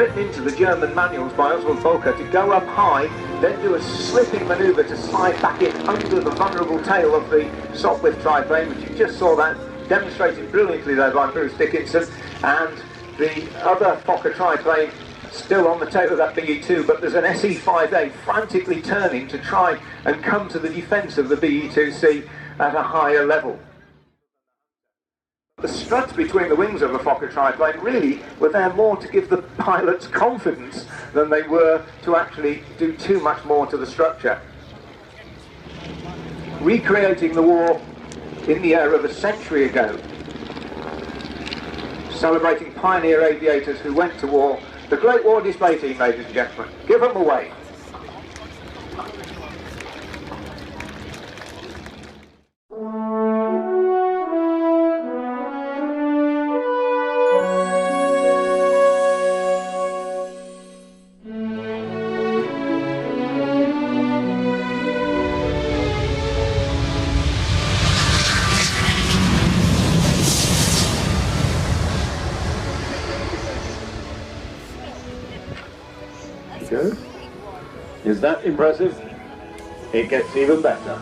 written into the German manuals by Oswald Volker to go up high, then do a slipping manoeuvre to slide back in under the vulnerable tail of the Sopwith triplane, which you just saw that demonstrated brilliantly there by Bruce Dickinson, and the other Fokker triplane still on the tail of that BE-2, but there's an SE-5A frantically turning to try and come to the defence of the BE-2C at a higher level. The struts between the wings of a Fokker triplane really were there more to give the pilots confidence than they were to actually do too much more to the structure. Recreating the war in the air of a century ago, celebrating pioneer aviators who went to war. The Great War Display Team, ladies and gentlemen, give them away. Is that impressive? It gets even better.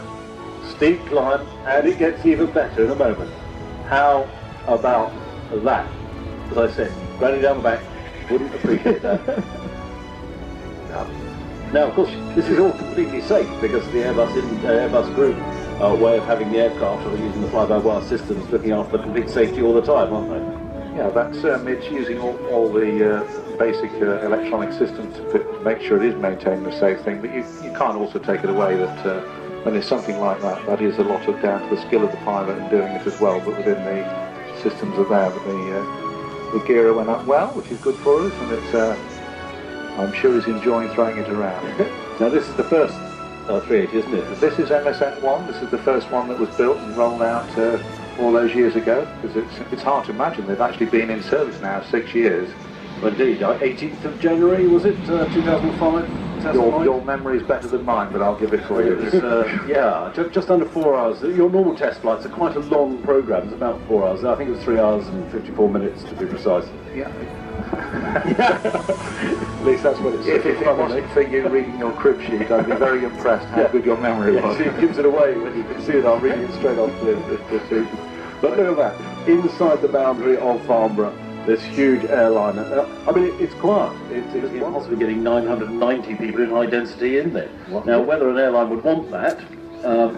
Steep climb, and it gets even better in a moment. How about that? As I said, running down the back, wouldn't appreciate that. Now, of course, this is all completely safe because of the Airbus group way of having the aircraft or using the fly-by-wire systems, looking after the complete safety all the time, aren't they? Yeah, that's it's using all the basic electronic systems to make sure it is maintaining a safe thing, but you can't also take it away that when there's something like that, that is a lot of down to the skill of the pilot in doing it as well, but within the systems are there. But the gear went up well, which is good for us, and it's I'm sure he's enjoying throwing it around. Now this is the first 380, isn't it? This is MSN1, this is the first one that was built and rolled out all those years ago, because it's hard to imagine they've actually been in service now 6 years. Well, indeed, 18th of January, was it, 2005? Your memory is better than mine, but I'll give it for you. It was, yeah, just under 4 hours. Your normal test flights are quite a long programme, it's about 4 hours. I think it was 3 hours and 54 minutes to be precise. Yeah. At least that's what it says. If it wasn't for you reading your crib sheet, I'd be very impressed how good your memory was. See, it gives it away when you can see it. I'm reading it straight off the But look at that. Inside the boundary of Farnborough, this huge airliner. I mean, it's quiet. It's possibly getting 990 people in high density in there. Now, whether an airline would want that,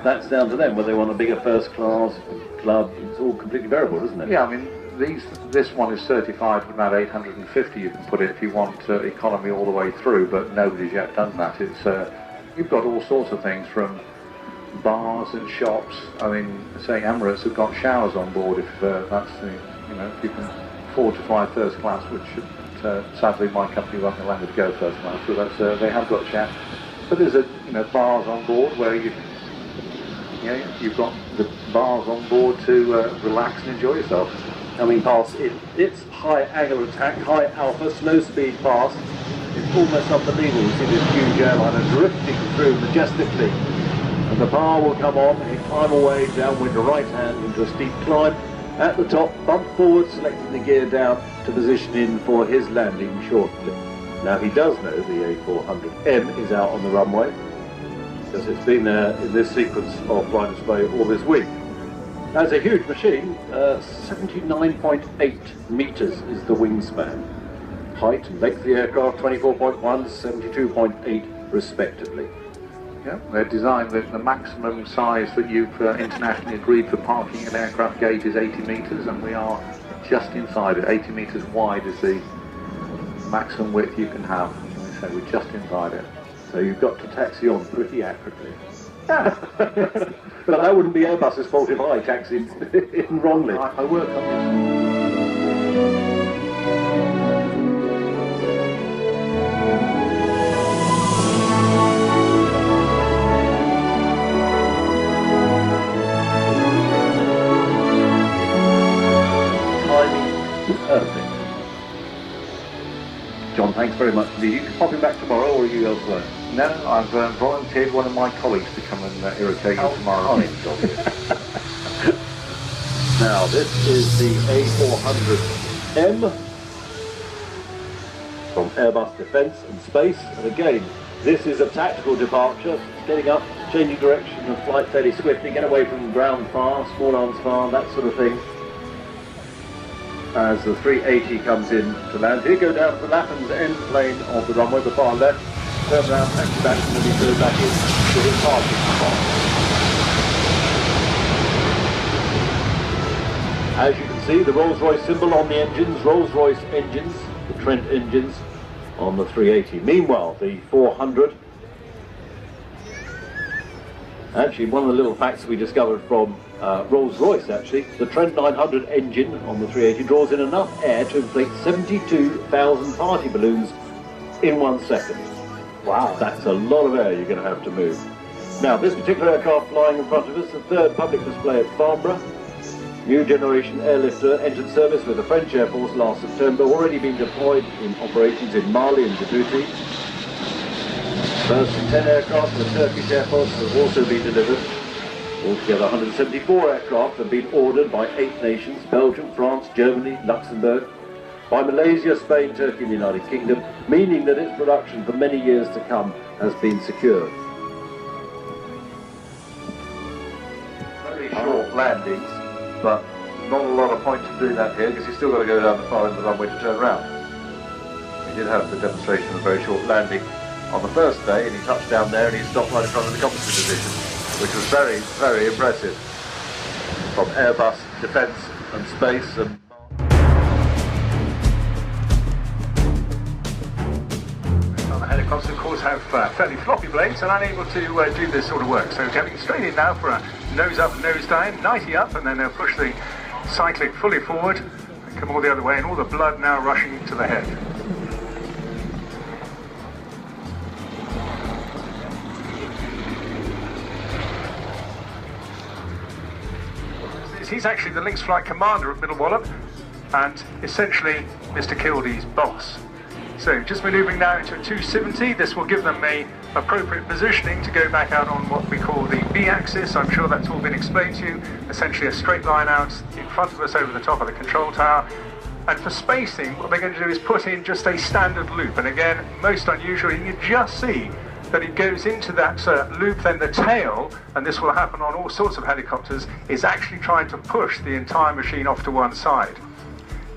that's down to them. Whether they want a bigger first class club, it's all completely variable, isn't it? Yeah, I mean, this one is certified for about 850. You can put it if you want economy all the way through, but nobody's yet done that. It's you've got all sorts of things from bars and shops. I mean, say Emirates have got showers on board if that's the, if you can afford to fly first class, which sadly my company won't allow me to go first class, so that's they have got showers. But there's bars on board where you've got the bars on board to relax and enjoy yourself. Coming past its high angle attack, high alpha, slow speed pass. It's almost unbelievable to see this huge airliner drifting through majestically. And the bar will come on, and climb away downwind right hand into a steep climb. At the top, bump forward, selecting the gear down to position in for his landing shortly. Now he does know the A400M is out on the runway, because it's been there in this sequence of flight display all this week. That's a huge machine. 79.8 metres is the wingspan. Height and length of the aircraft 24.1, 72.8 respectively. Yeah, they're designed that the maximum size that you've internationally agreed for parking an aircraft gauge is 80 metres, and we are just inside it. 80 metres wide is the maximum width you can have. So we're just inside it. So you've got to taxi on pretty accurately. But that wouldn't be Airbus's fault if I taxied in wrongly. I work on this. Perfect. John, thanks very much indeed. You can pop him back tomorrow, or are you elsewhere? No, I've volunteered one of my colleagues to come and irritate you tomorrow. Now, this is the A400M. from Airbus Defence and Space. And again, this is a tactical departure, getting up, changing direction of flight fairly swiftly, get away from ground far, small arms far, that sort of thing. As the 380 comes in to land, here go down to the Lapham's end plane of the runway, the far left, turn around, taxi back, and then he goes back in to his parking spot. As you can see, the Rolls-Royce symbol on the engines, Rolls-Royce engines, the Trent engines on the 380. Meanwhile, the 400, actually one of the little facts we discovered from Rolls-Royce, actually, the Trent 900 engine on the 380 draws in enough air to inflate 72,000 party balloons in 1 second. Wow, that's a lot of air you're going to have to move. Now, this particular aircraft flying in front of us, the third public display at Farnborough, new generation airlifter entered service with the French Air Force last September, already been deployed in operations in Mali and Djibouti. First 10 aircraft for the Turkish Air Force have also been delivered. Altogether 174 aircraft have been ordered by 8 nations, Belgium, France, Germany, Luxembourg, by Malaysia, Spain, Turkey and the United Kingdom, meaning that its production for many years to come has been secured. Very short landings, but not a lot of point in doing that here because you've still got to go down the far end of the runway to turn around. We did have the demonstration of a very short landing on the first day, and he touched down there and he stopped right in front of the composite position, which was very, very impressive. From Airbus Defence and Space and helicopters, of course, have fairly floppy blades and unable to do this sort of work. So coming straight in now for a nose up, nose down, 90 up, and then they'll push the cyclic fully forward and come all the other way, and all the blood now rushing to the head. He's actually the Lynx flight commander at Middle Wallop and essentially Mr. Kilday's boss. So just manoeuvring now into a 270, this will give them a appropriate positioning to go back out on what we call the B-axis. I'm sure that's all been explained to you. Essentially a straight line out in front of us over the top of the control tower. And for spacing, what they're going to do is put in just a standard loop. And again, most unusual, you can just see that it goes into that loop, then the tail, and this will happen on all sorts of helicopters, is actually trying to push the entire machine off to one side.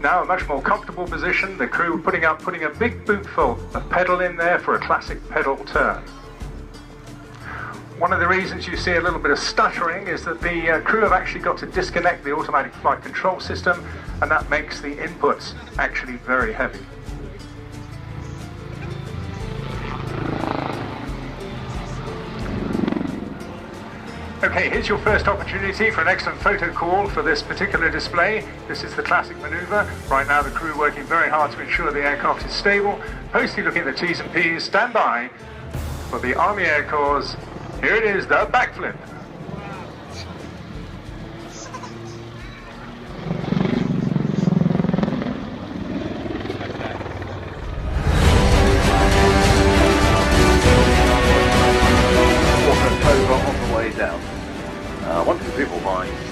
Now a much more comfortable position, the crew putting a big bootful of pedal in there for a classic pedal turn. One of the reasons you see a little bit of stuttering is that the crew have actually got to disconnect the automatic flight control system, and that makes the inputs actually very heavy. Okay, here's your first opportunity for an excellent photo call for this particular display. This is the classic manoeuvre. Right now the crew working very hard to ensure the aircraft is stable. Posty looking at the T's and P's. Stand by for the Army Air Corps. Here it is, the backflip.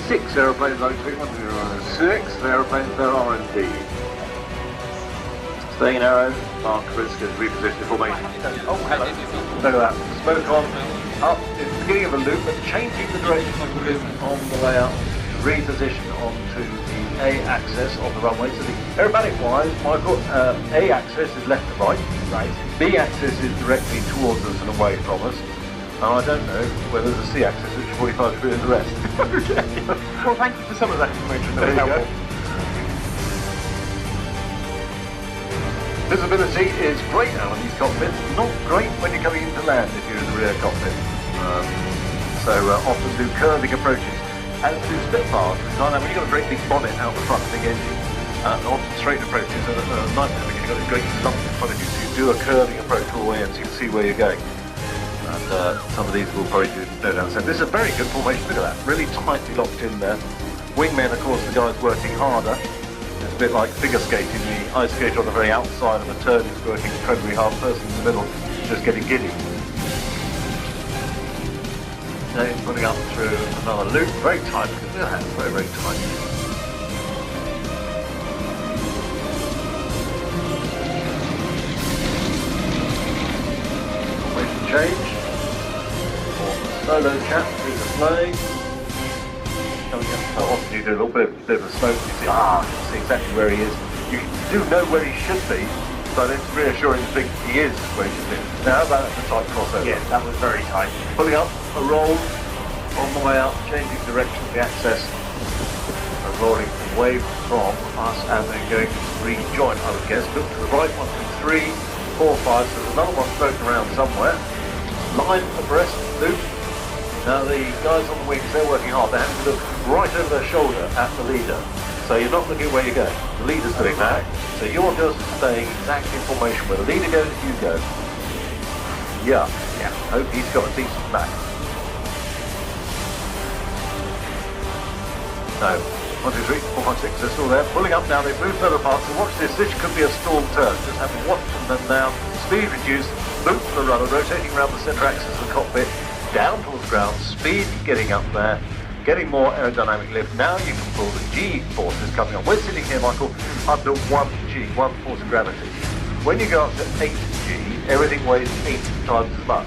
Six aeroplanes, I think 106 aeroplanes there are indeed. Staying in arrow, Mark Risk is repositioned formation. Oh, hello. Look at that. Smoke on, up in the beginning of a loop, but changing the direction of the loop on the way up, reposition onto the A axis of the runway. So the aerobatic wise, Michael, A axis is left to right. Right. B axis is directly towards us and away from us. And I don't know whether there's a C-axis which is 45 degrees the rest. Okay. Well, thank you for some of that information. That was helpful. Visibility is great out of these cockpits. Not great when you're coming into land if you're in the rear cockpit. So often do curving approaches. As do Spitfires, when you've got a great big bonnet out the front, big engine, often straight approaches are a nightmare because you've got a great lump in front of you. So you do a curving approach all the way in so you can see where you're going. And some of these will probably go down the centre. This is a very good formation, look at that, really tightly locked in there. Wingmen, of course, the guys working harder. It's a bit like figure skating, the ice skater on the very outside of a turn is working incredibly hard, person in the middle just getting giddy. Then putting up through another loop, very tight, look at that, very, very tight. Hello chap, through the plane. Coming up. Oh, often you do a little bit of a smoke, you see, you can see exactly where he is. You do know where he should be, but it's reassuring to think he is where he should be. Now, how about the tight crossover? Yeah, that was very tight. Pulling up a roll, on the way out, changing direction of the axis, and rolling away from us, and then going to rejoin, I would guess. Look to the right, 1, 2, 3, 4, 5, so there's another one floating around somewhere. Line abreast, loop. Now the guys on the wings, they're working hard. They're having to look right over their shoulder at the leader. So you're not looking where you're going. The leader's doing that. So you're just staying exactly in formation. Where the leader goes, you go. Yeah. Hope he's got a decent back. No. 1, 2, 3, 4, 5, 6, they're still there. Pulling up now, they've moved further apart. So watch this. This could be a stall turn. Just have to watch them now. Speed reduced. Loop to the rudder, rotating around the centre axis of the cockpit. Down towards ground, speed getting up there, getting more aerodynamic lift. Now you can pull the G forces coming on. We're sitting here, Michael, under 1G, 1 force of gravity. When you go up to 8G, everything weighs 8 times as much.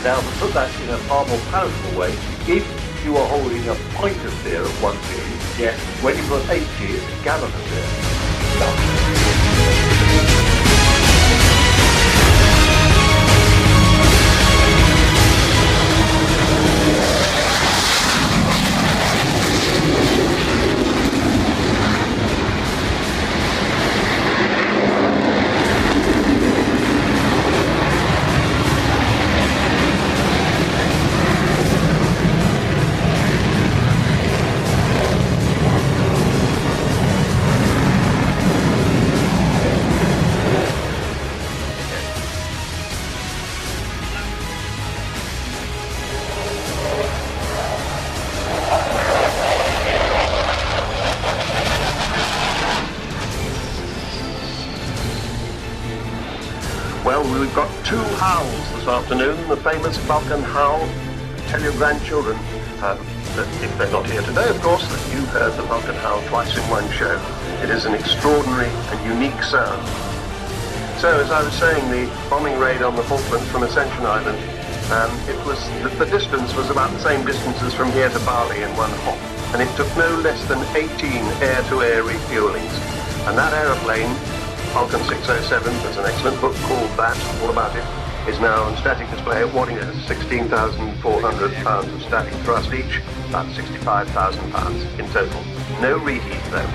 Now to put that in a far more palatable way, if you are holding a pint of beer at 1G, yes, when you put 8G, it's a gallon of beer. Well, we've got 2 howls this afternoon. The famous Vulcan howl. Tell your grandchildren that if they're not here today, of course, that you've heard the Vulcan howl twice in one show. It is an extraordinary and unique sound. So, as I was saying, the bombing raid on the Falklands from Ascension Island, the distance was about the same distance as from here to Bali in one hop, and it took no less than 18 air-to-air refuelings. And that aeroplane, Vulcan 607, there's an excellent book called that, all about it, is now on static display at Waddington, 16,400 pounds of static thrust each, about 65,000 pounds in total. No reheat though.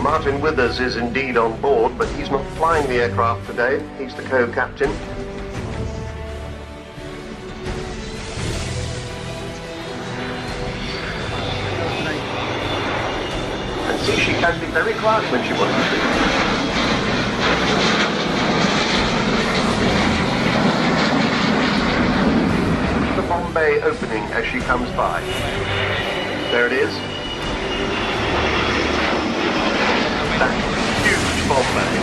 Martin Withers is indeed on board, but he's not flying the aircraft today. He's the co-captain. And see, she can be very quiet when she wants to be. The bomb bay opening as she comes by. There it is. That huge bomb bay.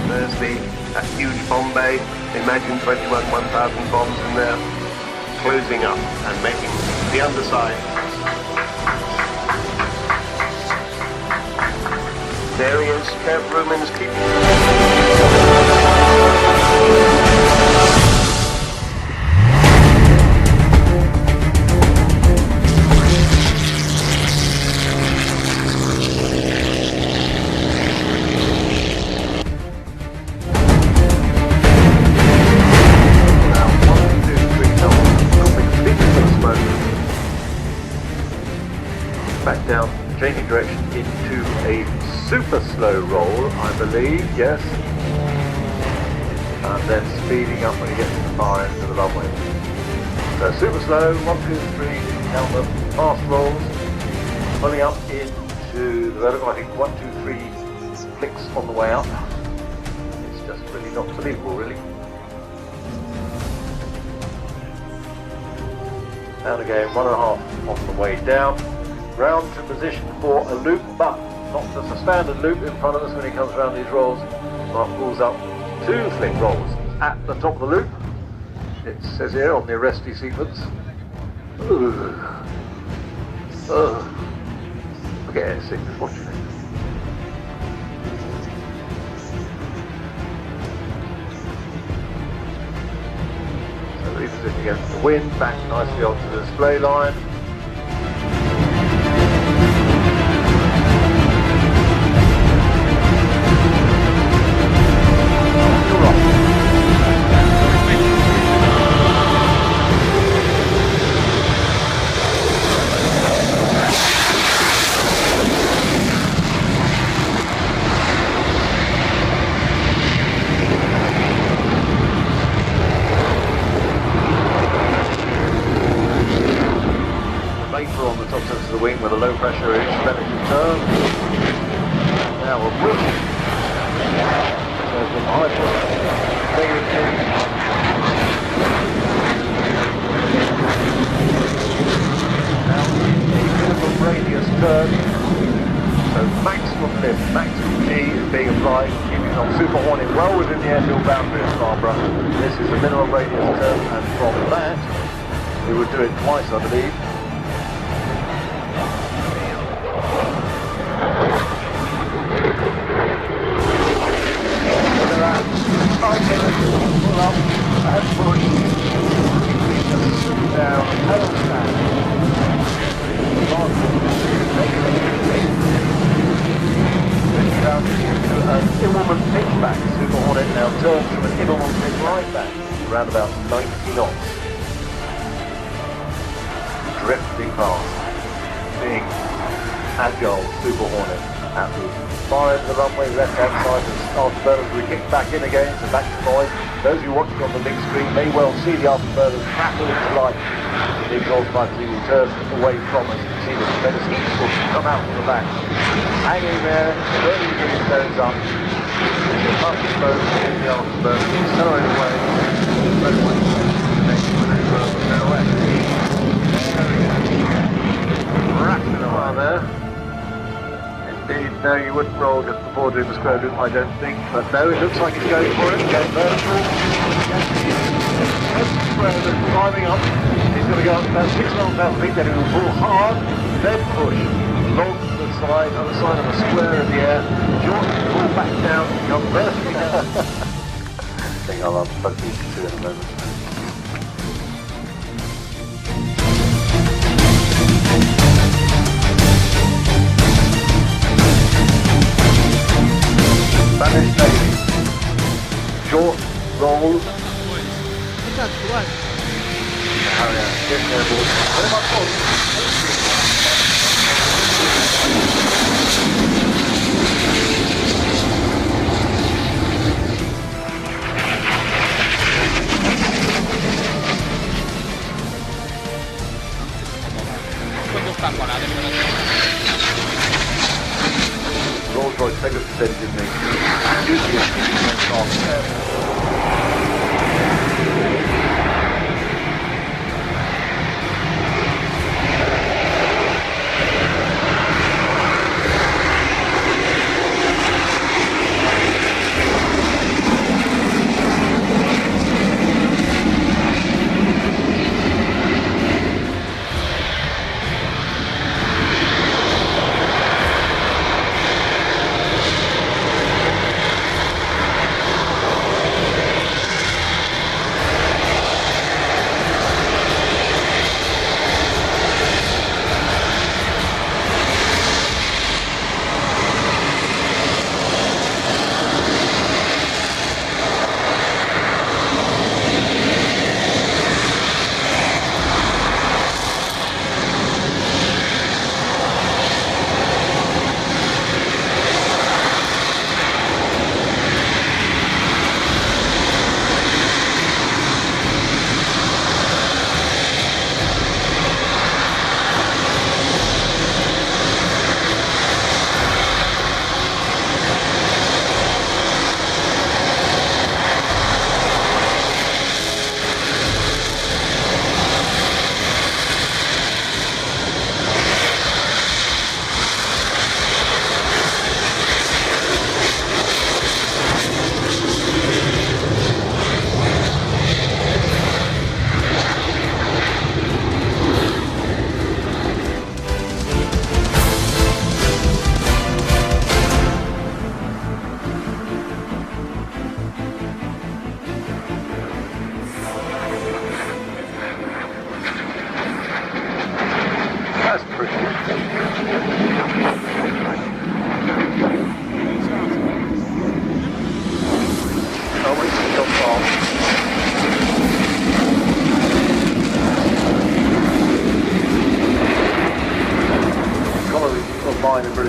There's that huge bomb bay. Imagine 21 1,000 bombs in there, closing up and making the underside. There he is, Kev Rumin's keeping. Back down, changing direction into a super slow roll, I believe, yes. And then speeding up when you get to the far end of the runway. So super slow, 1, 2, 3, count them, fast rolls, pulling up into develop. I think 1, 2, 3 clicks on the way up. It's just really not believable, really. Down again, 1.5 on the way down. Round to position for a loop, but not just a standard loop in front of us when he comes around these rolls. Mark pulls up 2 flick rolls at the top of the loop. It says here on the arrestee sequence. Forget it, sickness, what do you think? So repositioning against the wind, back nicely onto the display line. On the top sense of the wing with a low pressure relative turn. Now we're pushing. So the high pressure. Now a minimum radius turn. So maximum lift, maximum G is being applied, keeping on Super Hornet well within the airfield boundary of Farnborough. This is the minimum radius turn, and from that we would do it twice, I believe. Pull up and push. Down, Aerostars. Down to an Immelman pitchback. Super Hornet now turns from an Immelman pitch right back around about 90 knots. Drifting past. Being agile Super Hornet at the far end of the runway, left hand side, and afterburners we kick back in again, so back to 5. Those who watch it on the Lynx screen may well see the afterburners crackle into life. The exhaust pipes will turn away from us. You can see the tremendous heat source come out from the back. Hanging there, burning the stones up. Up the boat, in the afterburner, accelerate away. Next maneuver, rapid away there. Indeed, no, you wouldn't roll just before doing the square loop, I don't think. But no, it looks like he's going for it. Going vertical. Square loop, climbing up. He's going to go up about 6,500 feet, then he will pull hard, then push. Long to the side, other side of a square in the air. Short, pull back down, come vertically down. I think I'll unplug these two in a moment. Spanish Navy. Short rolls. Harrier, get there, boys. Very much fun. Rolls-Royce Pegasus engine me. Duty is off.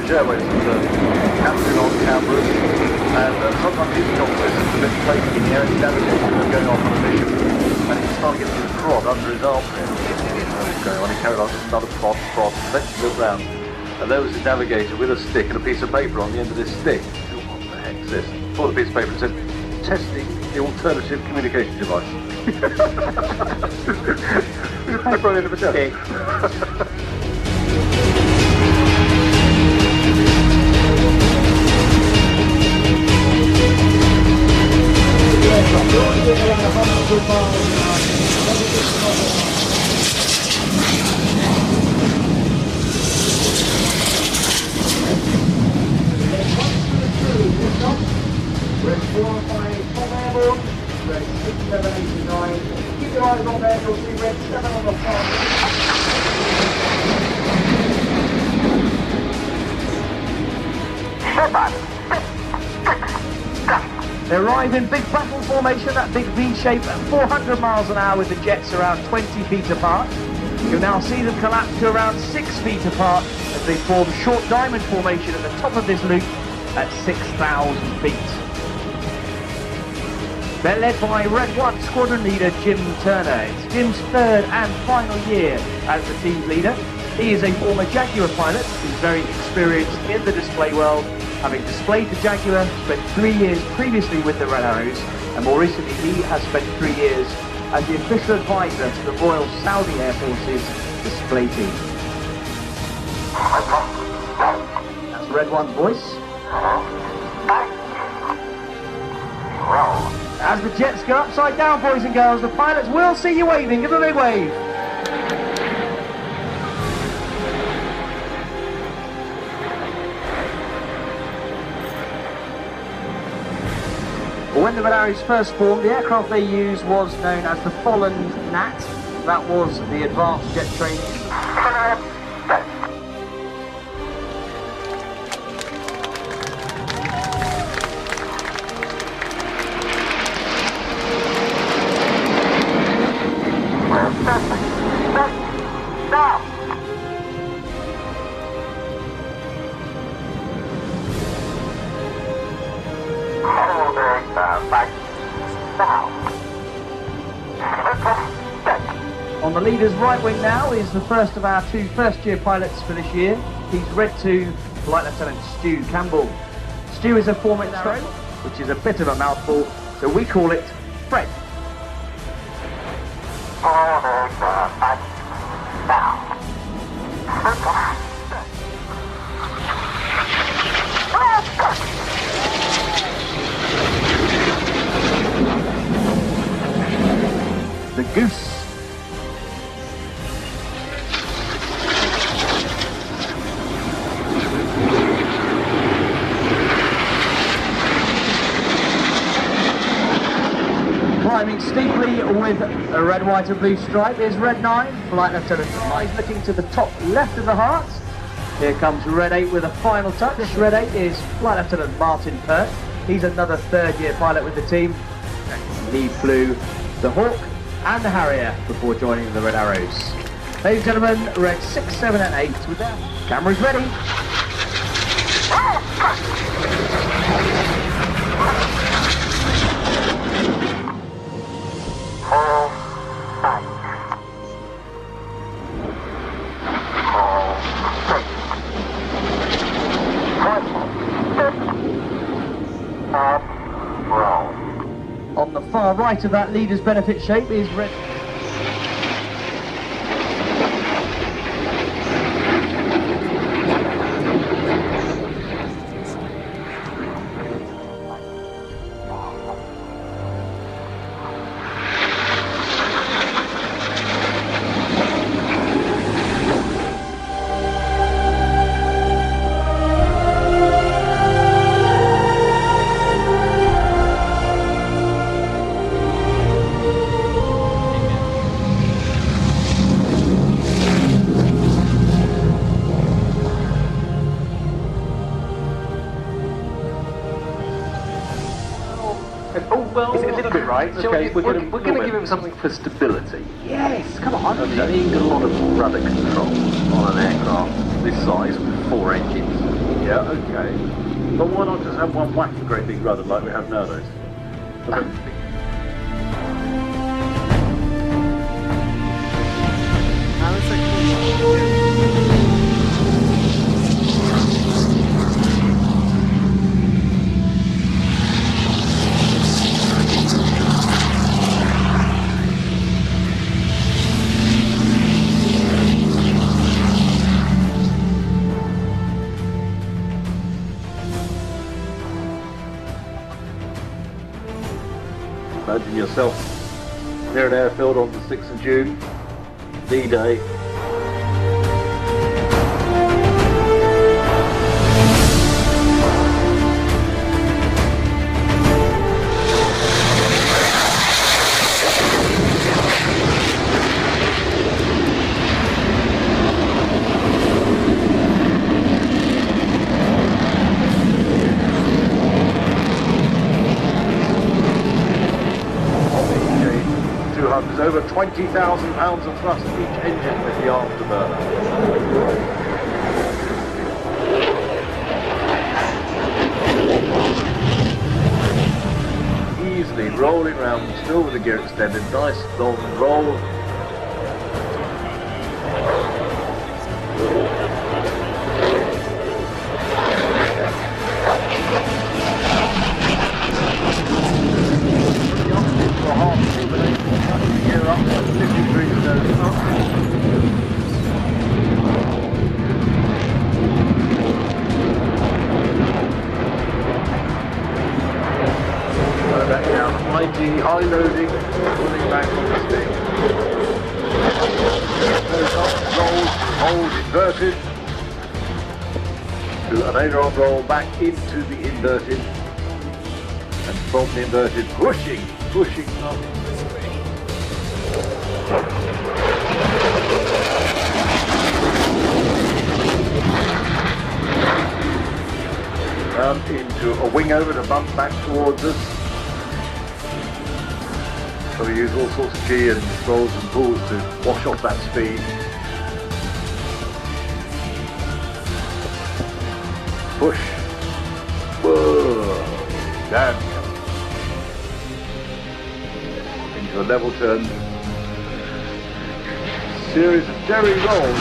British Airways captain on cameras, and sometimes his job is a bit flaky in the air, he's navigating and going off on a mission, and he started getting his prod under his armpit. Going on, he carried on just another prod, eventually looked round, and there was his navigator with a stick and a piece of paper on the end of this stick. What the heck's this? Pulled a piece of paper and said, testing the alternative communication device. Paper on the end of a desk. Red 458 from airborne, red 6789. Keep your eyes on there, you'll see red 7 on the front. They arrive in big battle formation, that big V shape at 400 miles an hour with the jets around 20 feet apart. You'll now see them collapse to around 6 feet apart as they form short diamond formation at the top of this loop at 6,000 feet. They're led by Red 1 Squadron Leader Jim Turner. It's Jim's third and final year as the team's leader. He is a former Jaguar pilot who's very experienced in the display world, having displayed the Jaguar, spent 3 years previously with the Red Arrows, and more recently he has spent 3 years as the official advisor to the Royal Saudi Air Force's display team. That's Red 1's voice. As the jets go upside down, boys and girls, the pilots will see you waving. Give them a big wave. When the Red Arrows first formed, the aircraft they used was known as the Holland Nat. That was the advanced jet training. On the leader's right wing now is the first of our 2 first-year pilots for this year. He's Red 2 Flight Lieutenant Stu Campbell. Stu is a former Arrow, which is a bit of a mouthful, so we call it Fred. The Goose. Climbing steeply with a red, white and blue stripe is Red 9, Flight Lieutenant. Eyes looking to the top left of the heart. Here comes Red 8 with a final touch. Red 8 is Flight Lieutenant Martin Pert. He's another third-year pilot with the team. He flew the Hawk and the Harrier before joining the Red Arrows. Ladies and gentlemen, Red 6, 7 and 8 with their cameras ready. On the far right of that leader's benefit shape is Red. Is it a little bit right? Okay, we're going to give him something for stability. Yes, come on. You need a lot of rudder control on an aircraft this size with 4 engines. Yeah, okay. But why not just have one whack of great big rudder like we have nowadays? Imagine yourself near an airfield on the 6th of June, D-Day. There's over 20,000 pounds of thrust each engine with the afterburner. Easily rolling around, still with the gear extended, nice long roll. High loading, pulling back on the stick. Goes up, rolls, hold, inverted. Do an aileron roll back into the inverted. And from the inverted, pushing up. Round into a wing over to bump back towards us. So we use all sorts of G and rolls and pulls to wash off that speed. Push. Whoa. Down. Into a level turn. Series of jerry rolls.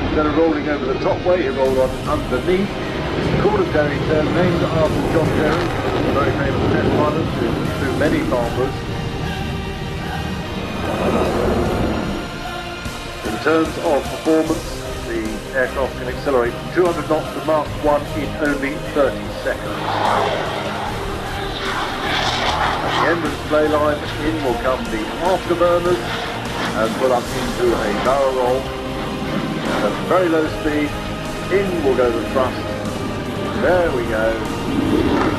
Instead of rolling over the top way, you roll on underneath. Called a jerry turn, named after John Jerry, a very famous test pilot who flew many Farnboroughs. In terms of performance, the aircraft can accelerate from 200 knots to Mach 1 in only 30 seconds. At the end of the display line, in will come the afterburners and pull up into a barrel roll. At very low speed, in will go the thrust. There we go.